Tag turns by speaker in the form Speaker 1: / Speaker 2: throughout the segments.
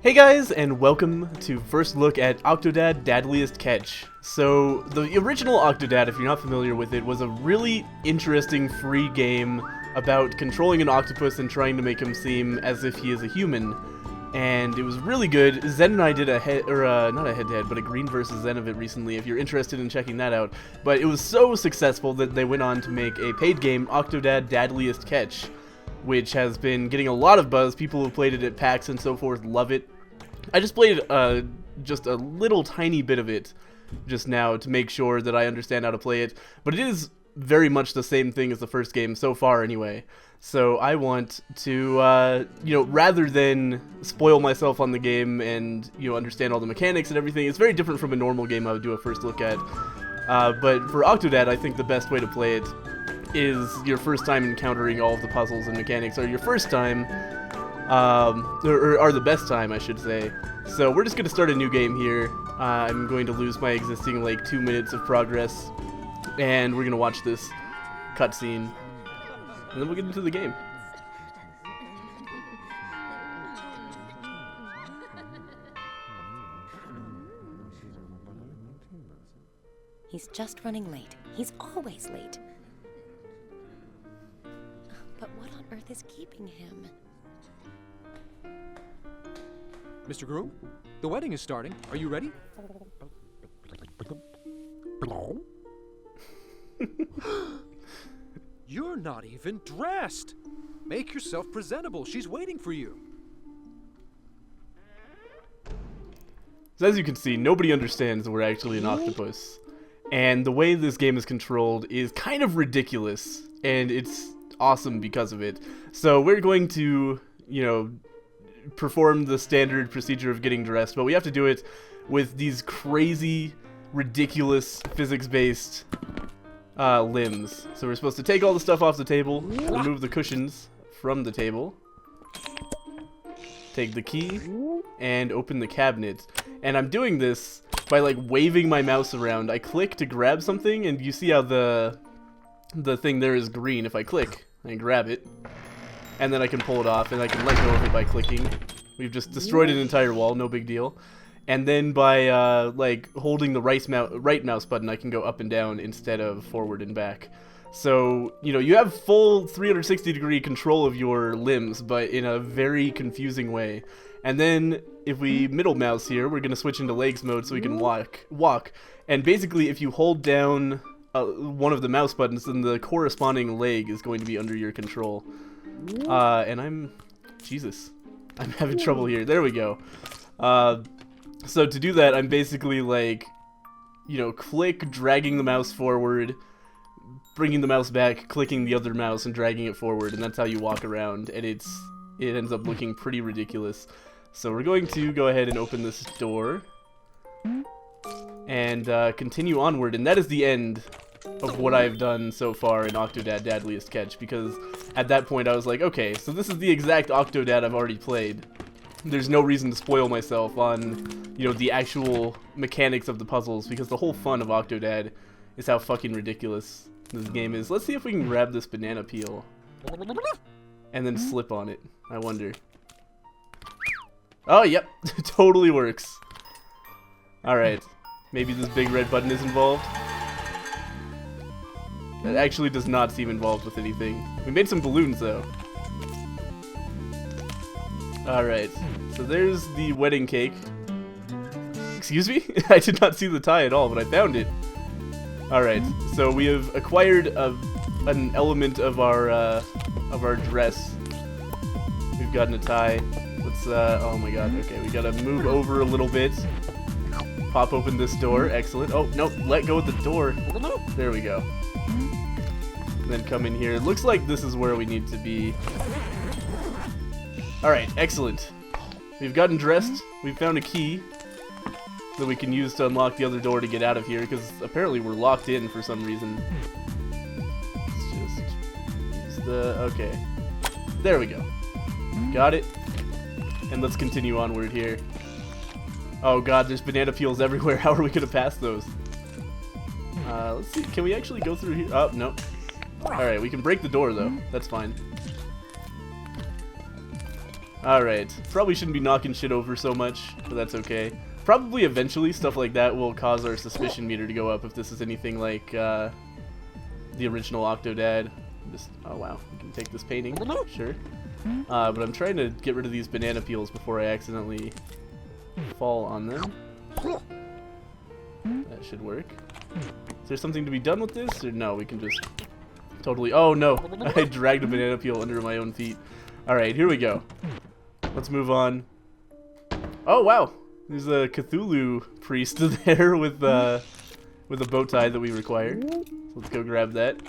Speaker 1: Hey guys, and welcome to first look at Octodad Dadliest Catch. So, the original Octodad, if you're not familiar with it, was a really interesting free game about controlling an octopus and trying to make him seem as if he is a human. And it was really good. Zen and I did not a head-to-head, but a Green versus Zen of it recently, if you're interested in checking that out. But it was so successful that they went on to make a paid game, Octodad Dadliest Catch, which has been getting a lot of buzz. People who played it at PAX and so forth love it. I just played just a little tiny bit of it just now to make sure that I understand how to play it, but it is very much the same thing as the first game so far anyway. So I want to, rather than spoil myself on the game and, understand all the mechanics and everything, it's very different from a normal game I would do a first look at. But for Octodad, I think the best way to play it is your first time encountering all of the puzzles and mechanics, or your first time, or the best time, I should say. So we're just going to start a new game here. I'm going to lose my existing, 2 minutes of progress, and we're going to watch this cutscene, and then we'll get into the game.
Speaker 2: He's just running late. He's always late. But what on earth is keeping him?
Speaker 3: Mr. Groom, the wedding is starting. Are you ready? You're not even dressed. Make yourself presentable. She's waiting for you.
Speaker 1: So as you can see, nobody understands that we're actually an octopus. And the way this game is controlled is kind of ridiculous, and it's awesome because of it. So we're going to, perform the standard procedure of getting dressed, but we have to do it with these crazy, ridiculous, physics-based limbs. So we're supposed to take all the stuff off the table, remove the cushions from the table, take the key, and open the cabinet. And I'm doing this by waving my mouse around. I click to grab something, and you see how the thing there is green. If I click and grab it, and then I can pull it off, and I can let go of it by clicking. We've just destroyed an entire wall, no big deal. And then by holding the right mouse button, I can go up and down instead of forward and back. So, you have full 360-degree control of your limbs, but in a very confusing way. And then, if we middle mouse here, we're going to switch into legs mode so we can walk. And basically, if you hold down one of the mouse buttons, then the corresponding leg is going to be under your control. And Jesus, I'm having trouble here. There we go. So to do that, I'm basically click, dragging the mouse forward, bringing the mouse back, clicking the other mouse and dragging it forward, and that's how you walk around, and it ends up looking pretty ridiculous. So we're going to go ahead and open this door and continue onward, and that is the end of what I've done so far in Octodad Dadliest Catch, because at that point I was like, okay, so this is the exact Octodad I've already played. There's no reason to spoil myself on, the actual mechanics of the puzzles, because the whole fun of Octodad is how fucking ridiculous this game is. Let's see if we can grab this banana peel and then slip on it. I wonder. Oh, yep, totally works. Alright, maybe this big red button is involved. That actually does not seem involved with anything. We made some balloons, though. Alright, so there's the wedding cake. Excuse me? I did not see the tie at all, but I found it. Alright, so we have acquired an element of our dress. We've gotten a tie. Let's, oh my god, okay, we gotta move over a little bit. Pop open this door, excellent. Oh, no, let go of the door. There we go. Then come in here. It looks like this is where we need to be. Alright, excellent. We've gotten dressed. We've found a key that we can use to unlock the other door to get out of here, because apparently we're locked in for some reason. Let's just use okay. There we go. Got it. And let's continue onward here. Oh god, there's banana peels everywhere. How are we gonna pass those? Let's see. Can we actually go through here? Oh, no. Alright, we can break the door, though. That's fine. Alright. Probably shouldn't be knocking shit over so much, but that's okay. Probably eventually stuff like that will cause our suspicion meter to go up if this is anything like the original Octodad. Just, oh wow, we can take this painting, sure. But I'm trying to get rid of these banana peels before I accidentally fall on them. That should work. Is there something to be done with this? Or no, we can just totally... Oh no, I dragged a banana peel under my own feet. Alright, here we go. Let's move on. Oh wow, there's a Cthulhu priest there with a bow tie that we require. So let's go grab that.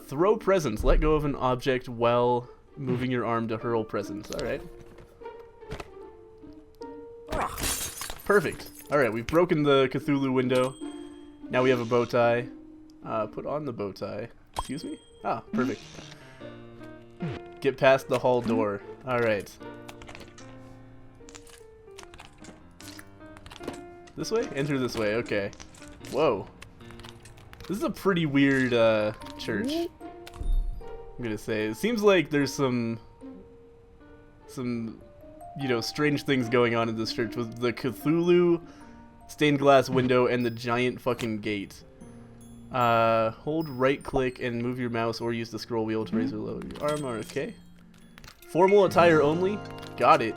Speaker 1: Throw presents. Let go of an object while moving your arm to hurl presents. Alright. Perfect. Alright, we've broken the Cthulhu window. Now we have a bow tie. Put on the bow tie. Excuse me? Ah, perfect. Get past the hall door. Alright. This way? Enter this way, okay. Whoa. This is a pretty weird church. I'm gonna say. It seems like there's some you know, strange things going on in this church with the Cthulhu stained glass window and the giant fucking gate. Hold right click and move your mouse or use the scroll wheel to raise or lower your arm. Okay. Formal attire only. Got it.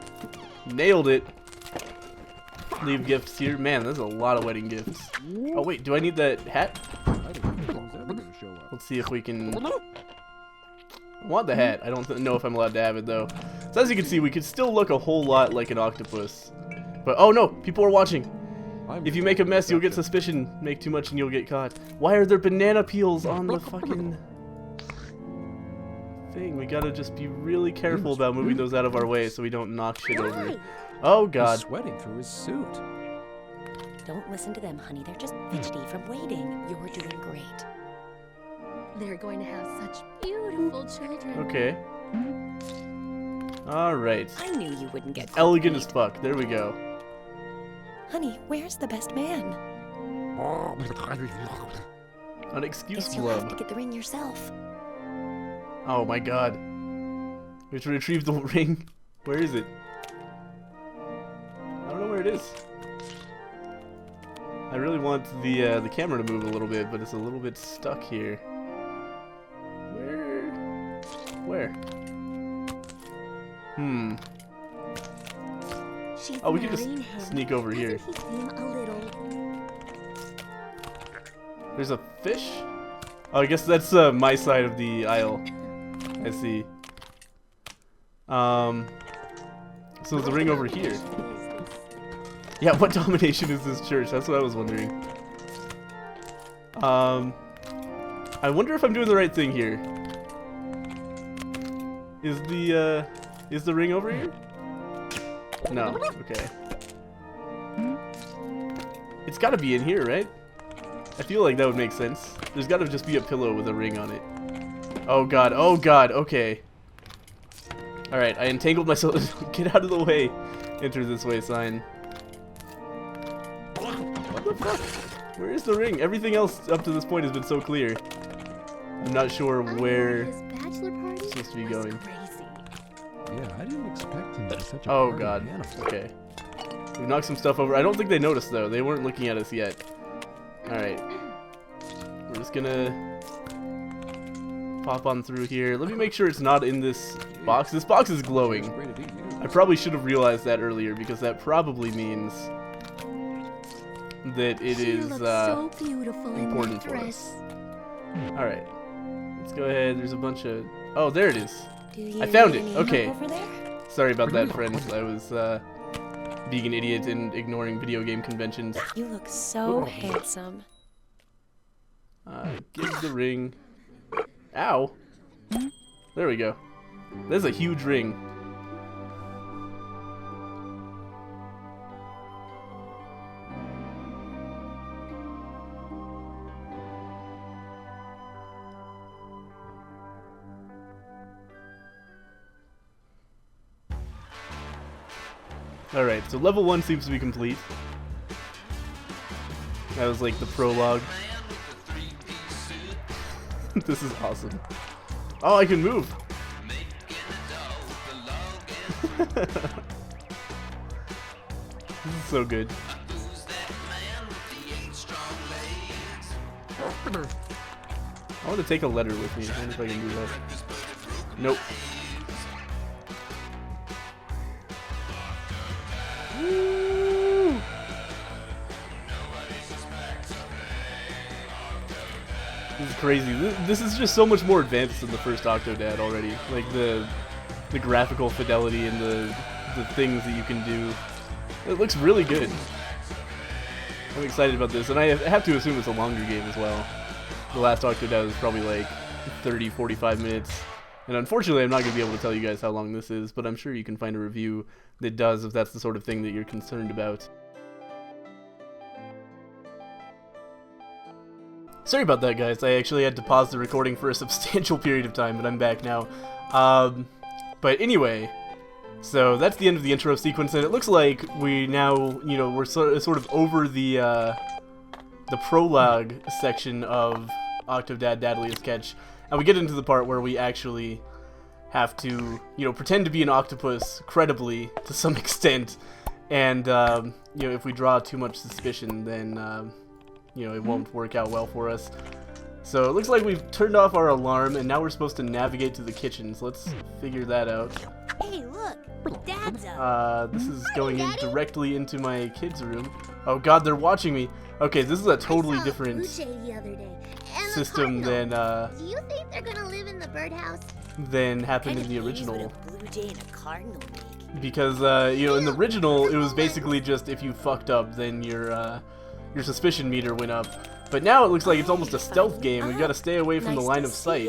Speaker 1: Nailed it. Leave gifts here. Man, there's a lot of wedding gifts. Oh wait, do I need that hat? Let's see if we can... I want the hat. I don't know if I'm allowed to have it though. So as you can see, we could still look a whole lot like an octopus. But oh no, people are watching. If you make a mess, you'll get suspicion. Make too much and you'll get caught. Why are there banana peels on the fucking thing? We gotta just be really careful about moving those out of our way so we don't knock shit over. Oh god.
Speaker 3: He's sweating through his suit.
Speaker 2: Don't listen to them, honey. They're just fidgety from waiting. You're doing great.
Speaker 4: They're going to have such beautiful children.
Speaker 1: Okay. Alright.
Speaker 2: I knew you wouldn't get
Speaker 1: Elegant as
Speaker 2: worried.
Speaker 1: fuck. There we go.
Speaker 2: Honey, where's the best man?
Speaker 1: An excuse
Speaker 2: Guess you'll have to
Speaker 1: blub.
Speaker 2: get the ring yourself.
Speaker 1: Oh my god. We have to retrieve the ring. Where is it? I don't know where it is. I really want the camera to move a little bit, but it's a little bit stuck here. Where? Hmm.
Speaker 4: She's
Speaker 1: Oh, we can
Speaker 4: marrying
Speaker 1: just
Speaker 4: him.
Speaker 1: sneak over here.
Speaker 4: Doesn't he seem a little...
Speaker 1: There's a fish? Oh, I guess that's my side of the aisle. I see. So there's a ring over here. Yeah, what domination is this church? That's what I was wondering. I wonder if I'm doing the right thing here. Is the ring over here? No. Okay. It's gotta be in here, right? I feel like that would make sense. There's gotta just be a pillow with a ring on it. Oh god, okay. Alright, I entangled myself. Get out of the way. Enter this way sign. What the fuck? Where is the ring? Everything else up to this point has been so clear. I'm not sure where
Speaker 4: His bachelor party
Speaker 1: it's supposed to be
Speaker 4: was
Speaker 1: going.
Speaker 4: crazy.
Speaker 3: Yeah, I didn't expect him to be such a
Speaker 1: Oh
Speaker 3: party
Speaker 1: god.
Speaker 3: animal.
Speaker 1: Okay. We knocked some stuff over. I don't think they noticed though. They weren't looking at us yet. Alright. We're just gonna pop on through here. Let me make sure it's not in this box. This box is glowing. I probably should have realized that earlier because that probably means that it
Speaker 4: She
Speaker 1: is
Speaker 4: looks so beautiful in
Speaker 1: important
Speaker 4: that
Speaker 1: for
Speaker 4: dress.
Speaker 1: us. Alright. Let's go ahead. There's a bunch of... Oh, there it is.
Speaker 2: Do you
Speaker 1: I found
Speaker 2: need
Speaker 1: it.
Speaker 2: any help
Speaker 1: Okay.
Speaker 2: over there?
Speaker 1: Sorry about that, friends. I was being an idiot and ignoring video game conventions.
Speaker 2: You look so handsome.
Speaker 1: Give the ring. Ow. There we go. There's a huge ring. Alright, so level 1 seems to be complete. That was like the prologue. This is awesome. Oh, I can move! This is so good. I want to take a letter with me. I wonder if I can do that. Nope. Woo! This is crazy. This is just so much more advanced than the first Octodad already. Like the graphical fidelity and the things that you can do. It looks really good. I'm excited about this, and I have to assume it's a longer game as well. The last Octodad was probably like 30-45 minutes. And unfortunately, I'm not going to be able to tell you guys how long this is, but I'm sure you can find a review that does if that's the sort of thing that you're concerned about. Sorry about that, guys. I actually had to pause the recording for a substantial period of time, but I'm back now. But anyway, so that's the end of the intro sequence, and it looks like we now, you know, we're sort of over the prologue section of Octodad Dadliest Catch, and we get into the part where we actually have to, you know, pretend to be an octopus credibly to some extent, and you know, if we draw too much suspicion, then you know, it won't work out well for us. So it looks like we've turned off our alarm, and now we're supposed to navigate to the kitchen. So let's figure that out.
Speaker 2: Hey, look, Dad's up.
Speaker 1: This is going in directly into my kids' room. Oh God, they're watching me. Okay, this is a totally different system than
Speaker 4: Do you think they're gonna live in the birdhouse?
Speaker 1: than happened in the original.
Speaker 2: Blue jay and a cardinal make.
Speaker 1: Because you know, in the original, it was basically just if you fucked up, then your suspicion meter went up. But now it looks like it's almost a stealth game. We've got to stay away from the line of sight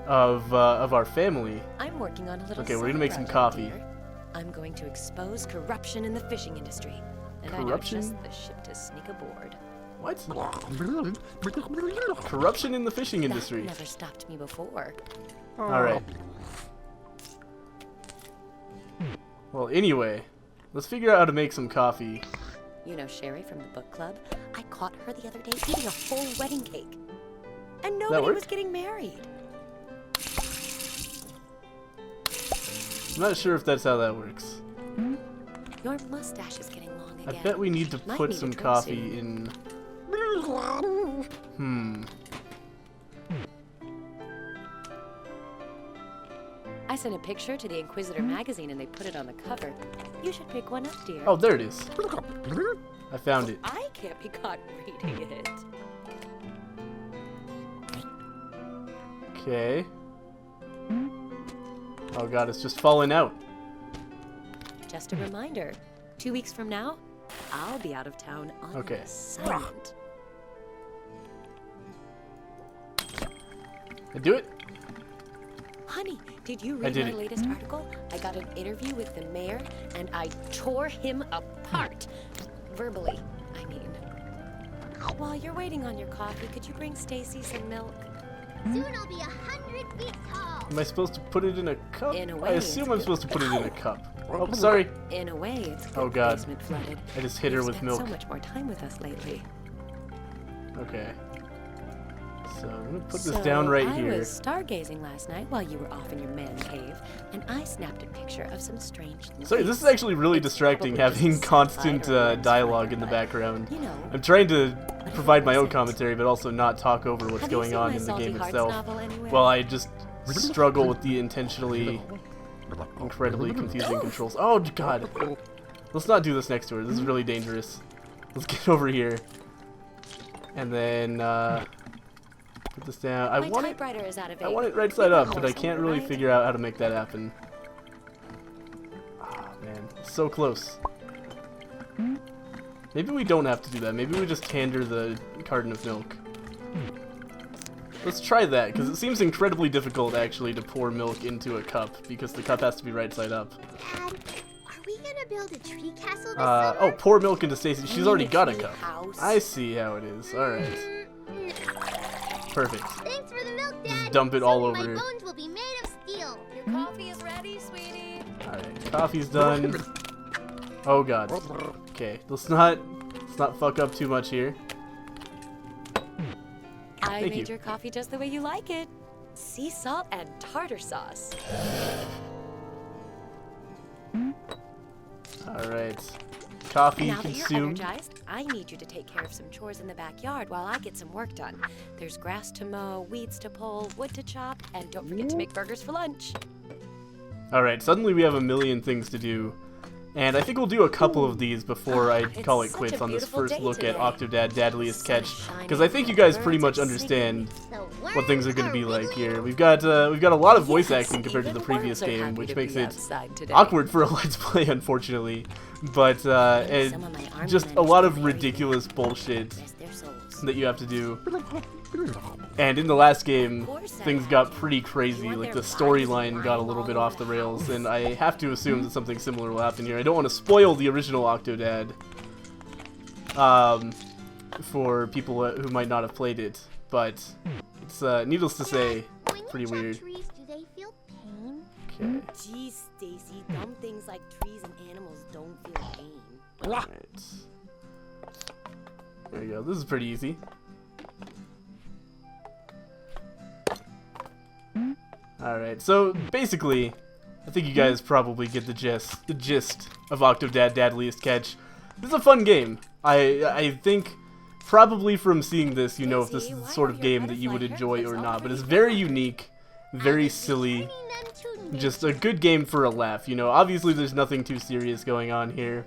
Speaker 1: of our family.
Speaker 2: I'm working on a little.
Speaker 1: Okay, we're gonna make some coffee.
Speaker 2: Dear. I'm going to expose corruption in the fishing industry, and
Speaker 1: Corruption?
Speaker 2: I know just the ship to sneak aboard.
Speaker 1: What? Corruption in the fishing industry.
Speaker 2: That never stopped me before.
Speaker 1: All right. Well, anyway, let's figure out how to make some coffee.
Speaker 2: You know Sherry from the book club? I caught her the other day eating a full wedding cake. And nobody was getting married.
Speaker 1: I'm not sure if that's how that works.
Speaker 2: Your mustache is getting long again.
Speaker 1: I bet we need to put some coffee in.
Speaker 2: I sent a picture to the Inquisitor magazine and they put it on the cover. You should pick one up, dear.
Speaker 1: Oh, there it is. I found it.
Speaker 2: I can't be caught reading it.
Speaker 1: Okay. Oh God, it's just falling out.
Speaker 2: Just a reminder, 2 weeks from now, I'll be out of town on an assignment.
Speaker 1: I do it?
Speaker 2: Honey, did you read my latest article? I got an interview with the mayor, and I tore him apart. Verbally, I mean. While you're waiting on your coffee, could you bring Stacy some milk?
Speaker 4: Soon I'll be 100 feet tall.
Speaker 1: Am I supposed to put it in a cup?
Speaker 2: In a way,
Speaker 1: I assume I'm supposed to put it in a cup. Oh, sorry.
Speaker 2: In a way, it's good.
Speaker 1: Oh God.
Speaker 2: Basement flooded.
Speaker 1: I just hit her with milk.
Speaker 2: So much more time with us lately.
Speaker 1: Okay. So I'm gonna put this down right here.
Speaker 2: I was stargazing last night while you were off in your man cave, and I snapped a picture of some strange things.
Speaker 1: Sorry, this is actually really distracting, having constant dialogue in the background.
Speaker 2: You know,
Speaker 1: I'm trying to provide my own commentary, but also not talk over what's going on in the game itself. Well, I just struggle with the intentionally incredibly confusing controls. Oh God! Let's not do this next to her. This is really dangerous. Let's get over here, and then put this down. I want it right side up, but I can't really figure out how to make that happen. Oh man, it's so close. Maybe we don't have to do that. Maybe we just hand her the carton of milk. Let's try that, because it seems incredibly difficult actually to pour milk into a cup, because the cup has to be right side up.
Speaker 4: Dad, are we gonna build a tree castle this summer?
Speaker 1: Oh, pour milk into Stacy. She's already got a cup. I see how it is. Alright. Perfect.
Speaker 4: Thanks for the milk, Dad.
Speaker 1: Just dump it all over
Speaker 4: My
Speaker 1: her.
Speaker 4: bones will be made of steel.
Speaker 2: Your coffee is ready, sweetie.
Speaker 1: Alright, coffee's done. Oh God. Okay, let's not fuck up too much here.
Speaker 2: I
Speaker 1: Thank
Speaker 2: made
Speaker 1: you.
Speaker 2: your coffee just the way you like it. Sea salt and tartar sauce.
Speaker 1: Alright. Coffee
Speaker 2: Now that you're
Speaker 1: consumed.
Speaker 2: energized, I need you to take care of some chores in the backyard while I get some work done. There's grass to mow, weeds to pull, wood to chop, and don't forget to make burgers for lunch.
Speaker 1: Alright, suddenly we have a million things to do. And I think we'll do a couple of these before I call it quits on this first look at Octodad Dadliest Catch, because I think you guys pretty much understand what things are going to be like here. We've got a lot of voice acting compared to the previous game, which makes it awkward for a Let's Play, unfortunately. But just a lot of ridiculous bullshit that you have to do. And in the last game, things got pretty crazy. Like, the storyline got a little bit off the rails, and I have to assume that something similar will happen here. I don't want to spoil the original Octodad for people who might not have played it, but it's, needless to say, pretty weird. Okay.
Speaker 2: Geez, Stacy, dumb things like trees and animals don't feel pain.
Speaker 1: Alright. There you go. This is pretty easy. Alright, so basically, I think you guys probably get the gist of Octodad Dadliest Catch. This is a fun game. I think probably from seeing this, you know if this is the sort of game that you would enjoy or not, but it's very unique, very silly, just a good game for a laugh, you know. Obviously there's nothing too serious going on here,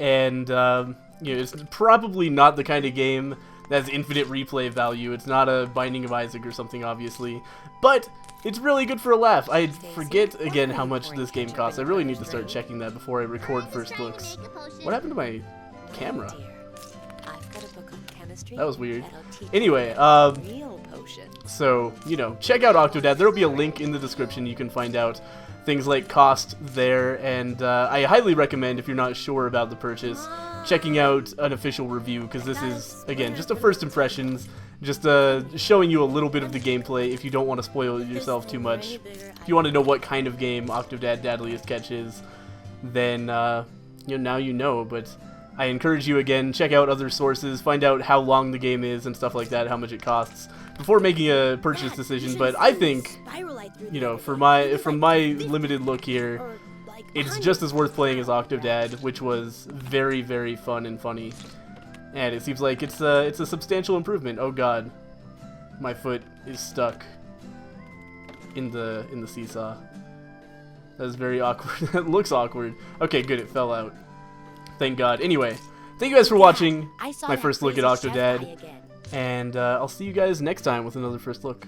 Speaker 1: and you know, it's probably not the kind of game that has infinite replay value. It's not a Binding of Isaac or something, obviously, but it's really good for a laugh. I forget again how much this game costs. I really need to start checking that before I record first looks. What happened to my camera? That was weird. Anyway, so, you know, check out Octodad. There will be a link in the description. You can find out things like cost there, and I highly recommend, if you're not sure about the purchase, checking out an official review, because this is, again, just a first impressions, just showing you a little bit of the gameplay if you don't want to spoil yourself too much. If you want to know what kind of game Octodad Dadliest Catch is, then you know, now you know, but I encourage you, again, check out other sources, find out how long the game is and stuff like that, how much it costs, before making a purchase decision. But I think, you know, from my limited look here, it's just as worth playing as Octodad, which was very, very fun and funny. And it seems like it's a substantial improvement. Oh god, my foot is stuck in the seesaw. That is very awkward. That looks awkward. Okay, good, it fell out. Thank god. Anyway, thank you guys for watching my first look at Octodad, and I'll see you guys next time with another first look.